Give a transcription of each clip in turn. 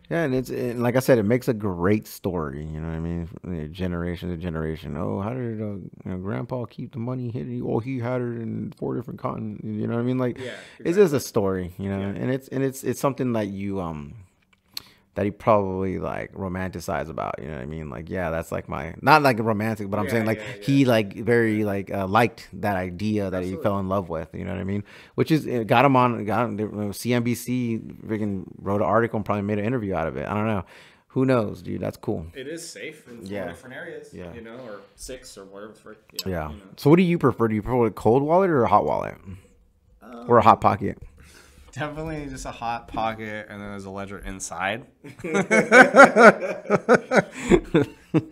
Yeah, and like I said, it makes a great story. You know what I mean? Generation to generation. Oh, how did Grandpa keep the money hidden? Oh, he had it in four different continents. You know what I mean? Like, Yeah, it's just a exactly. story. You know, Yeah. and it's something that that he probably like romanticize about. You know what I mean? Like, yeah, that's like my not like romantic, but I'm saying Yeah, like yeah, yeah, he like yeah. very like liked that idea that he Absolutely. fell in love with. You know what I mean? Which is it got him CNBC freaking wrote an article and probably made an interview out of it. I don't know. Who knows, dude? That's cool. It is safe in four Yeah. different areas, Yeah. or six or whatever. Yeah, Yeah. So what do you prefer? Do you prefer a cold wallet or a hot wallet or a hot Um, pocket? Definitely just a hot pocket, and then there's a ledger inside. So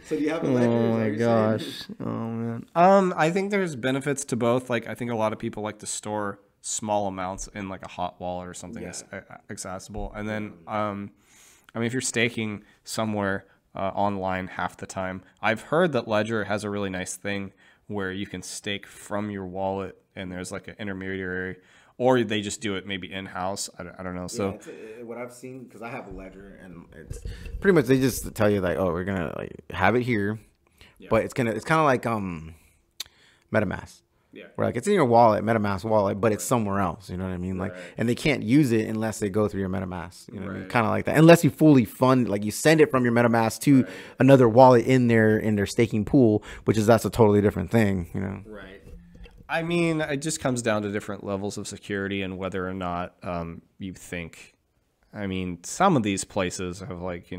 do you have a ledger? Oh Is that what my you're saying? gosh. Oh man. I think there's benefits to both. Like I think a lot of people like to store small amounts in like a hot wallet or something Yeah. accessible. And then I mean if you're staking somewhere online half the time, I've heard that Ledger has a really nice thing where you can stake from your wallet and there's like an intermediary or they just do it maybe in-house. I don't know. Yeah, So what I've seen because I have a ledger and it's pretty much they just tell you like, oh, we're gonna like have it here, yeah. but it's kind of like MetaMask, Yeah. where like it's in your wallet, MetaMask wallet, but it's Right. somewhere else. You know what I mean? Like, Right. and they can't use it unless they go through your MetaMask. You know what I mean? Right. Kind of like that, unless you fully fund, like you send it from your MetaMask to Right. another wallet in their staking pool, which is that's a totally different thing. You know? Right. I mean, it just comes down to different levels of security and whether or not you think. I mean, some of these places have like,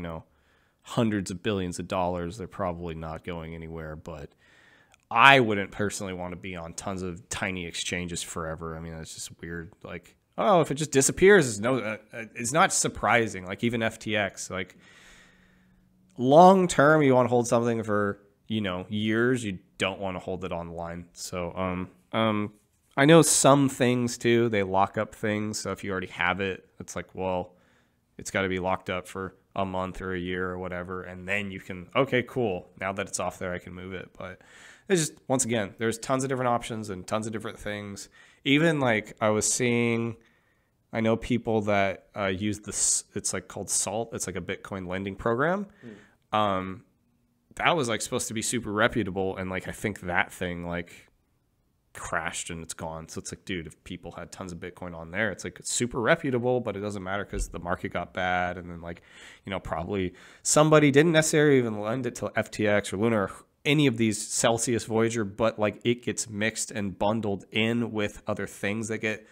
hundreds of billions of dollars. They're probably not going anywhere, but I wouldn't personally want to be on tons of tiny exchanges forever. I mean, that's just weird. Like, oh, if it just disappears, it's not surprising. Like even FTX, like long term, you want to hold something for years. You don't want to hold it online. So I know some things too. They lock up things. So if you already have it, it's like, well, it's got to be locked up for a month or a year or whatever, and then you can. Okay, cool. Now that it's off there, I can move it. But it's just once again, there's tons of different options and tons of different things. Even like I was seeing. I know people that use this. It's like called Salt. It's like a Bitcoin lending program. Um, that was like supposed to be super reputable, and like I think that thing like crashed and it's gone. So it's like, dude, if people had tons of Bitcoin on there, it's like it's super reputable, but it doesn't matter because the market got bad, and then like probably somebody didn't necessarily even lend it to FTX or Luna or any of these Celsius Voyager, but like it gets mixed and bundled in with other things that get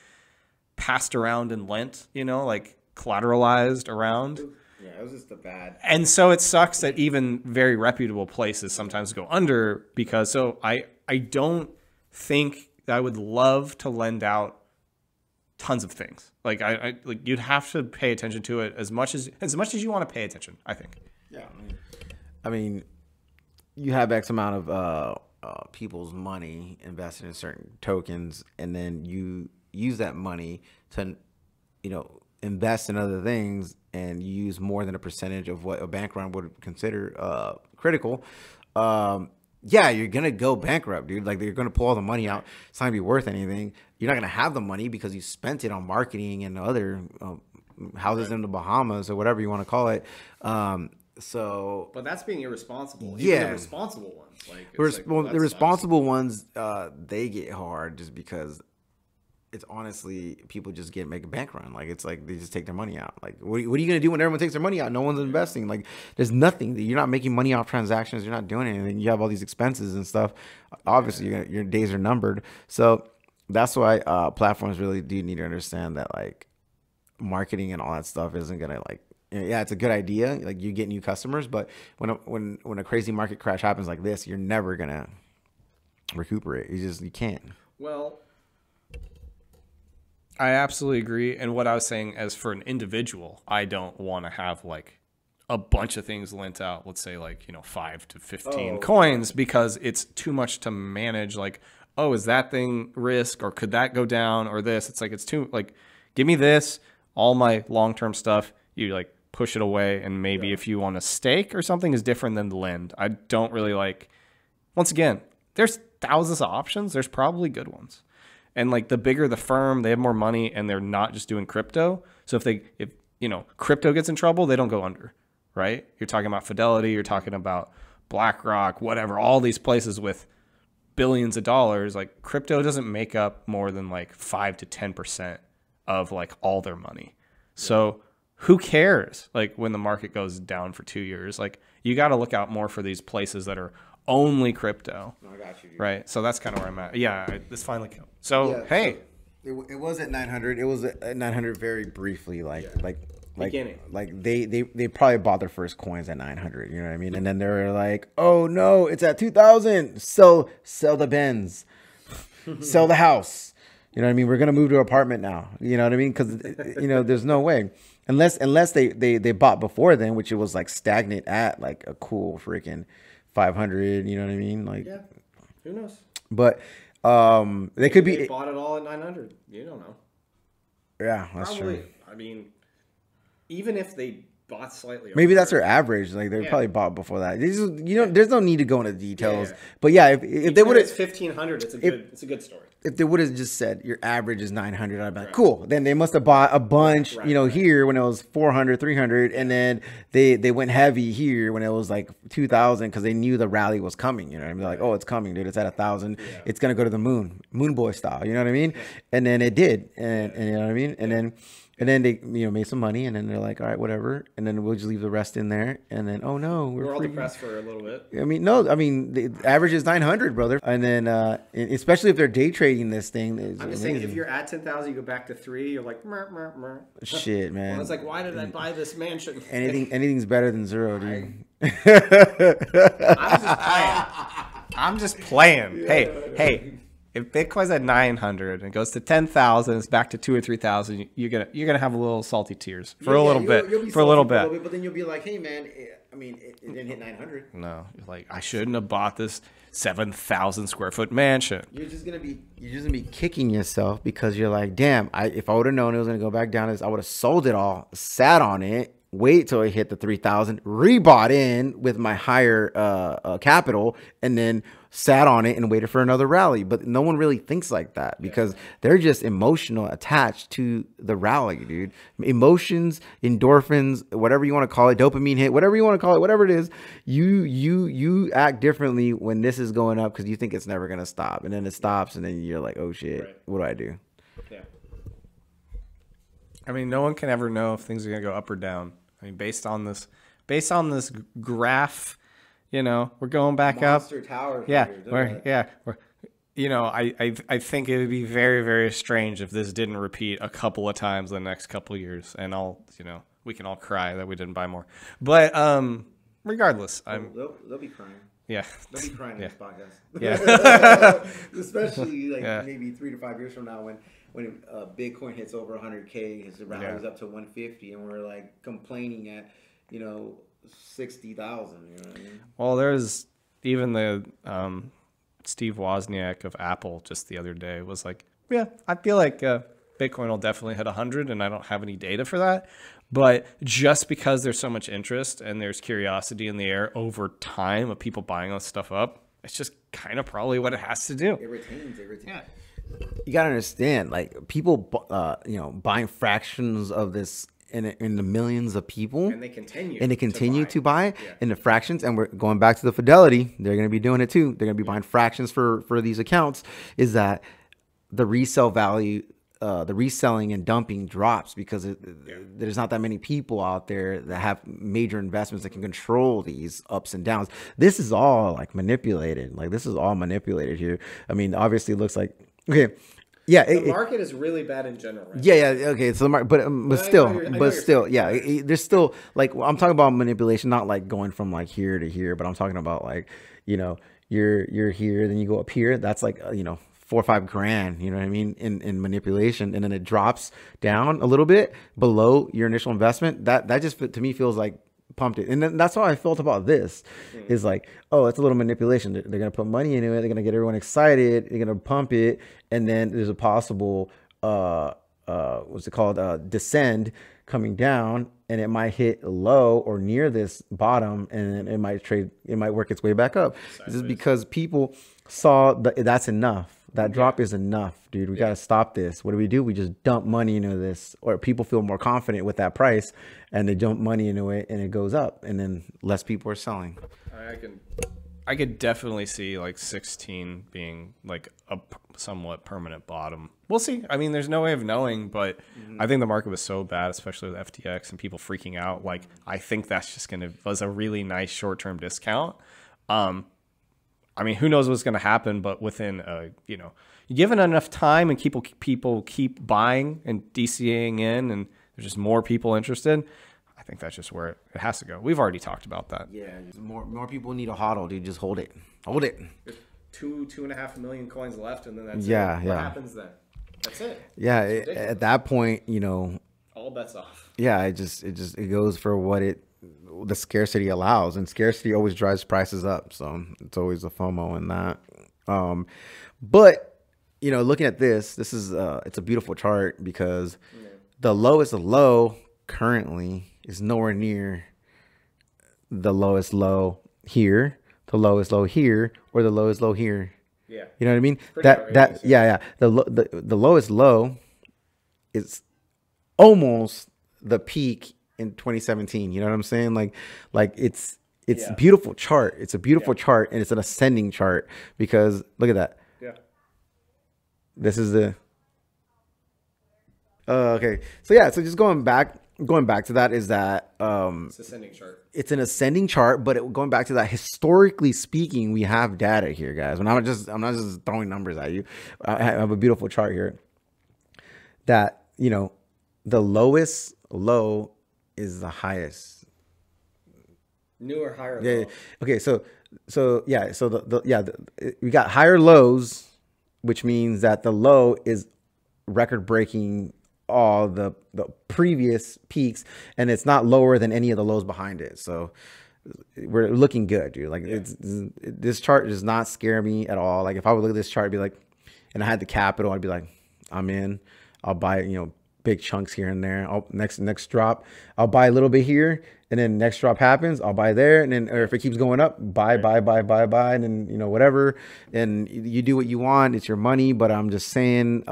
passed around and lent, like collateralized around. Yeah, it was just a bad. And so it sucks that even very reputable places sometimes go under because I don't think I would love to lend out tons of things. Like I like you'd have to pay attention to it as much as you want to pay attention, I think. Yeah, I mean, you have X amount of people's money invested in certain tokens, and then you use that money to, invest in other things, and you use more than a percentage of what a bank run would consider critical. Yeah, you're gonna go bankrupt, dude. Like they're gonna pull all the money out. It's not gonna be worth anything. You're not gonna have the money because you spent it on marketing and other houses in the Bahamas or whatever you want to call it. So But that's being irresponsible. Even yeah, the responsible ones, like well, the responsible ones, they get hard just because it's honestly people just make a bank run. Like it's like they just take their money out. Like what are you gonna do when everyone takes their money out? No one's investing. Like there's nothing. You're not making money off transactions. You're not doing anything. You have all these expenses and stuff. Obviously, your days are numbered. So that's why platforms really do need to understand that like marketing and all that stuff isn't gonna like. Yeah, it's a good idea. Like you get new customers, but when a crazy market crash happens like this, you're never gonna recuperate. You can't. Well, I absolutely agree. And what I was saying as for an individual, I don't want to have like a bunch of things lent out, let's say like, 5 to 15 coins because it's too much to manage. Like, oh, is that thing risk or could that go down or this? It's like, it's too like, give me this, all my long-term stuff. You like push it away. And maybe if you want to stake or something is different than the lend. I don't really like, once again, there's thousands of options. There's probably good ones. And like the bigger the firm, they have more money and they're not just doing crypto. So if crypto gets in trouble, they don't go under, right? You're talking about Fidelity, you're talking about BlackRock, whatever, all these places with billions of dollars. Like crypto doesn't make up more than like 5 to 10% of like all their money. So who cares? Like when the market goes down for 2 years, like you got to look out more for these places that are only crypto. No, I got you, dude. Right. So that's kind of where I'm at. Yeah. This finally killed. So, hey. So it was at 900. It was at 900 very briefly. Beginning. Like they probably bought their first coins at 900. You know what I mean? And then they were like, oh no, it's at 2000. Sell the Benz. Sell the house. You know what I mean? We're going to move to an apartment now. You know what I mean? Because, there's no way. Unless they bought before then, which it was like stagnant at like a cool freaking 500. You know what I mean? Like, yeah. Who knows? But they could be. They bought it all at 900. You don't know. Yeah, that's Probably, true. I mean, even if they bought slightly, maybe that's their average. Like they probably bought before that. There's no need to go into details. But yeah, if they would have, it's 1500. It's a good story. If they would have just said your average is 900, I'd be like, cool. Then they must have bought a bunch, here when it was 400, 300, and then they went heavy here when it was like 2000 because they knew the rally was coming. You know what I mean? They're like, oh, it's coming, dude. It's at 1,000. Yeah. It's gonna go to the moon boy style. You know what I mean? Yeah. And then it did, and you know what I mean? And then they made some money, and then they're like, all right, whatever. And then we'll just leave the rest in there. And then, oh no, we're all depressed for a little bit. The average is 900, brother. And then, especially if they're day trading this thing. I'm just saying, if you're at 10,000, you go back to 3. You're like, mer, mer, mer. Shit, man. Well, it's like, why did I buy this mansion? Anything's better than 0, dude. I'm just playing. Yeah. Hey. If Bitcoin's at 900 and goes to 10,000, it's back to 2,000 or 3,000. You're gonna have a little salty tears for a little bit. For a little bit. But then you'll be like, hey man, it didn't hit 900. No, you're like, I shouldn't have bought this 7,000 square foot mansion. You're just gonna be kicking yourself because you're like, damn, if I would have known it was gonna go back down, I would have sold it all, sat on it, wait till it hit the 3,000, rebought in with my higher capital, and then sat on it and waited for another rally. But no one really thinks like that because they're just emotional attached to the rally, dude. Emotions, endorphins, whatever you want to call it, dopamine hit, whatever you want to call it, whatever it is, you act differently when this is going up because you think it's never going to stop. And then it stops and then you're like, oh shit, what do I do? Yeah. I mean, no one can ever know if things are going to go up or down. I mean, based on this graph, we're going back Monster up. Tower. Yeah, I think it would be very, very strange if this didn't repeat a couple of times the next couple of years, and we can all cry that we didn't buy more. But regardless, they'll be crying. Yeah, they'll be crying in this podcast. Yeah, especially maybe 3 to 5 years from now when Bitcoin hits over 100K, his rallies up to 150, and we're like complaining at 60,000. You know what I mean? Well, there's even the Steve Wozniak of Apple just the other day was like, yeah, I feel like Bitcoin will definitely hit 100, and I don't have any data for that. But just because there's so much interest and there's curiosity in the air over time of people buying this stuff up, it's just kind of probably what it has to do. It retains. Yeah. You gotta understand, like people, buying fractions of this in the millions of people, and they continue to buy in the fractions. And we're going back to the Fidelity; they're going to be doing it too. They're going to be buying fractions for these accounts. Is that the resale value? The reselling and dumping drops because there's not that many people out there that have major investments that can control these ups and downs. This is all like manipulated. Like this is all manipulated here. I mean, obviously it looks like, okay. Yeah, the market is really bad in general. Right? Yeah. Okay, so the market, but still, yeah. There's still like I'm talking about manipulation, not like going from like here to here, but I'm talking about like you're here, then you go up here. That's like 4 or 5 grand. You know what I mean in manipulation, and then it drops down a little bit below your initial investment. That just to me feels like pumped it. And then that's how I felt about this is like, oh, it's a little manipulation. They're going to put money into it. They're going to get everyone excited. They're going to pump it. And then there's a possible, what's it called? Descend coming down, and it might hit low or near this bottom, and then it might work its way back up. This is because people saw that's enough. That drop is enough, dude. We got to stop this. What do? We just dump money into this, or people feel more confident with that price and they dump money into it and it goes up and then less people are selling. I could definitely see like 16 being like a somewhat permanent bottom. We'll see. I mean, there's no way of knowing, but I think the market was so bad, especially with FTX and people freaking out. Like, I think that's just was a really nice short-term discount. I mean, who knows what's going to happen, but within, given enough time and people keep buying and DCAing in and there's just more people interested, I think that's just where it has to go. We've already talked about that. Yeah, more people need a hodl, dude. Just hold it. Hold it. There's 2.5 million coins left, and then that's it. What happens then? That's it. Yeah, at that point, all bets off. Yeah, it goes for what the scarcity allows, and scarcity always drives prices up. So it's always a FOMO in that. But looking at this is it's a beautiful chart because the lowest low currently is nowhere near the lowest low here, the lowest low here, or the lowest low here. Yeah, you know what I mean. The lowest low is almost the peak in 2017. You know what I'm saying? Like it's a beautiful chart. It's a beautiful chart, and it's an ascending chart because look at that. Yeah. This is the. Okay. So just going back to that is that it's ascending chart. It's an ascending chart, but going back to that, historically speaking, we have data here, guys. I'm not just throwing numbers at you. I have a beautiful chart here that the lowest low is the highest. New or higher low. Yeah. Okay, we got higher lows, which means that the low is record breaking all the previous peaks, and it's not lower than any of the lows behind it. So we're looking good, dude. Like this chart does not scare me at all. Like if I would look at this chart, I'd be like, and I had the capital, I'd be like, I'm in. I'll buy big chunks here and there. Next drop, I'll buy a little bit here, and then next drop happens, I'll buy there, and then or if it keeps going up, buy, and then whatever. And you do what you want. It's your money. But I'm just saying,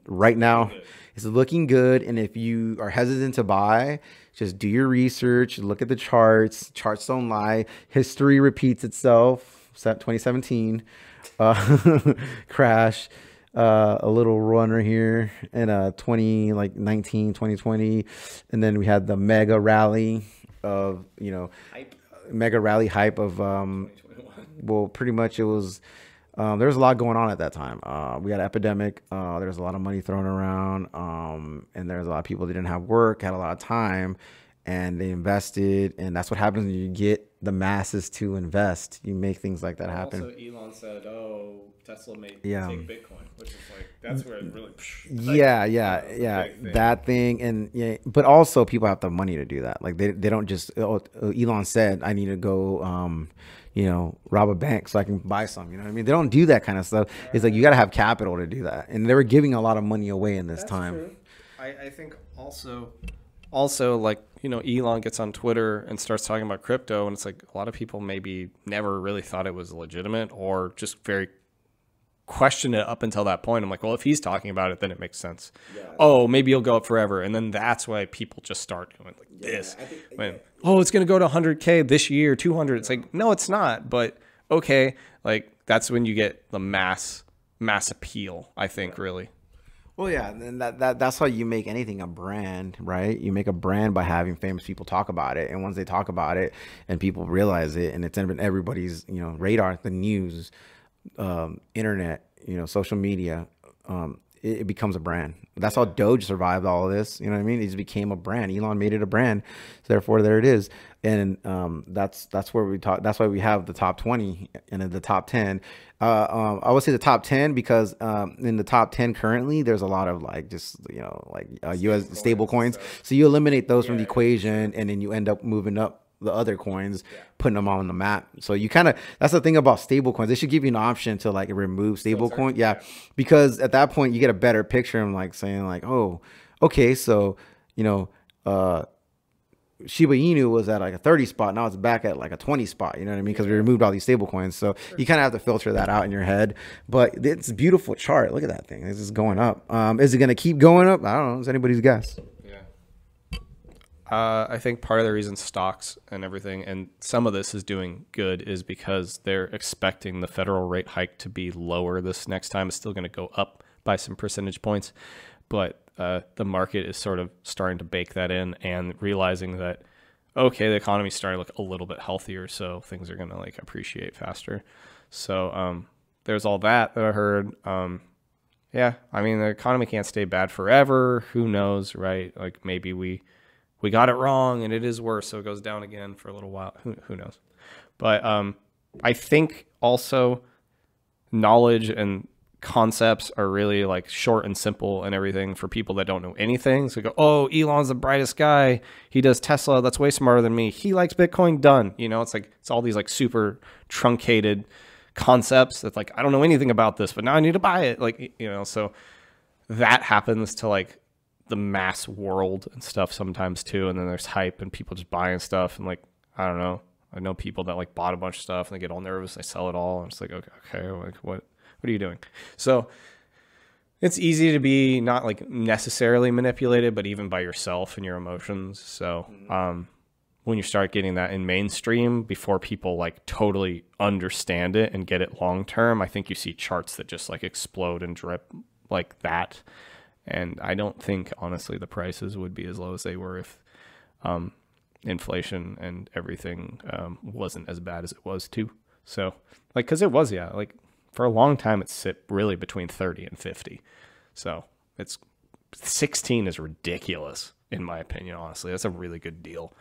right now. It's looking good, and if you are hesitant to buy, just do your research, look at the charts. Charts don't lie. History repeats itself. 2017 crash, a little runner here, and 2020, and then we had the mega rally of hype of well, pretty much it was. There was a lot going on at that time. We had an epidemic. There was a lot of money thrown around. And there's a lot of people that didn't have work, had a lot of time, and they invested. And that's what happens when you get the masses to invest. You make things like that happen. Also, Elon said, Tesla may take Bitcoin, which is like, that's where it really... That thing. And but also people have the money to do that. Like they don't just... Elon said, I need to go... rob a bank so I can buy some, you know what I mean? They don't do that kind of stuff. It's like, you got to have capital to do that. And they were giving a lot of money away in this time. True. I think also like, Elon gets on Twitter and starts talking about crypto. And it's like a lot of people maybe never really thought it was legitimate or just very questioned it up until that point. I'm like, well, if he's talking about it, then it makes sense. Yeah, maybe it'll go up forever. And then that's why people just start going like this. It's going to go to 100K this year, 200. It's like, no, it's not. But okay, like that's when you get the mass appeal, I think, really. Well, yeah, and that's how you make anything a brand, right? You make a brand by having famous people talk about it. And once they talk about it and people realize it and it's in everybody's, radar, the news, internet, social media, it becomes a brand. That's how Doge survived all of this. You know what I mean? It just became a brand. Elon made it a brand. So therefore there it is. And that's where we talk. That's why we have the top 20 and the top 10. I would say the top 10 because in the top 10 currently there's a lot of US stable coins. So you eliminate those from the equation, and then you end up moving up the other coins, putting them on the map. So you that's the thing about stable coins. They should give you an option to like remove stable coin. Yeah. Because at that point you get a better picture of like saying like, oh, okay. So, Shiba Inu was at like a 30 spot. Now it's back at like a 20 spot. You know what I mean? Because we removed all these stable coins. So you kind of have to filter that out in your head. But it's a beautiful chart. Look at that thing. It's just going up. Is it going to keep going up? I don't know. It's anybody's guess. I think part of the reason stocks and everything, and some of this is doing good, is because they're expecting the federal rate hike to be lower this next time. It's still going to go up by some percentage points, but the market is sort of starting to bake that in and realizing that, okay, the economy's starting to look a little bit healthier, so things are going to like appreciate faster. So there's all that I heard. Yeah, I mean, the economy can't stay bad forever. Who knows, right? Like maybe we got it wrong and it is worse, so it goes down again for a little while. Who knows? But I think also knowledge and concepts are really like short and simple and everything for people that don't know anything. So go, oh, Elon's the brightest guy. He does Tesla. That's way smarter than me. He likes Bitcoin. Done. You know, it's like it's all these like super truncated concepts that's like, I don't know anything about this, but now I need to buy it. Like, you know, so that happens to like the mass world and stuff sometimes too, and then there's hype and people just buying stuff, and like I don't know, I know people that like bought a bunch of stuff and they get all nervous, they sell it all, and it's like okay, like what are you doing? So it's easy to be not like necessarily manipulated, but even by yourself and your emotions. So when you start getting that in mainstream before people like totally understand it and get it long term, I think you see charts that just like explode and drip like that. And I don't think, honestly, the prices would be as low as they were if inflation and everything wasn't as bad as it was too. So, like, because it was, yeah, like for a long time, it sit really between 30 and 50. So it's 16 is ridiculous, in my opinion, honestly. That's a really good deal.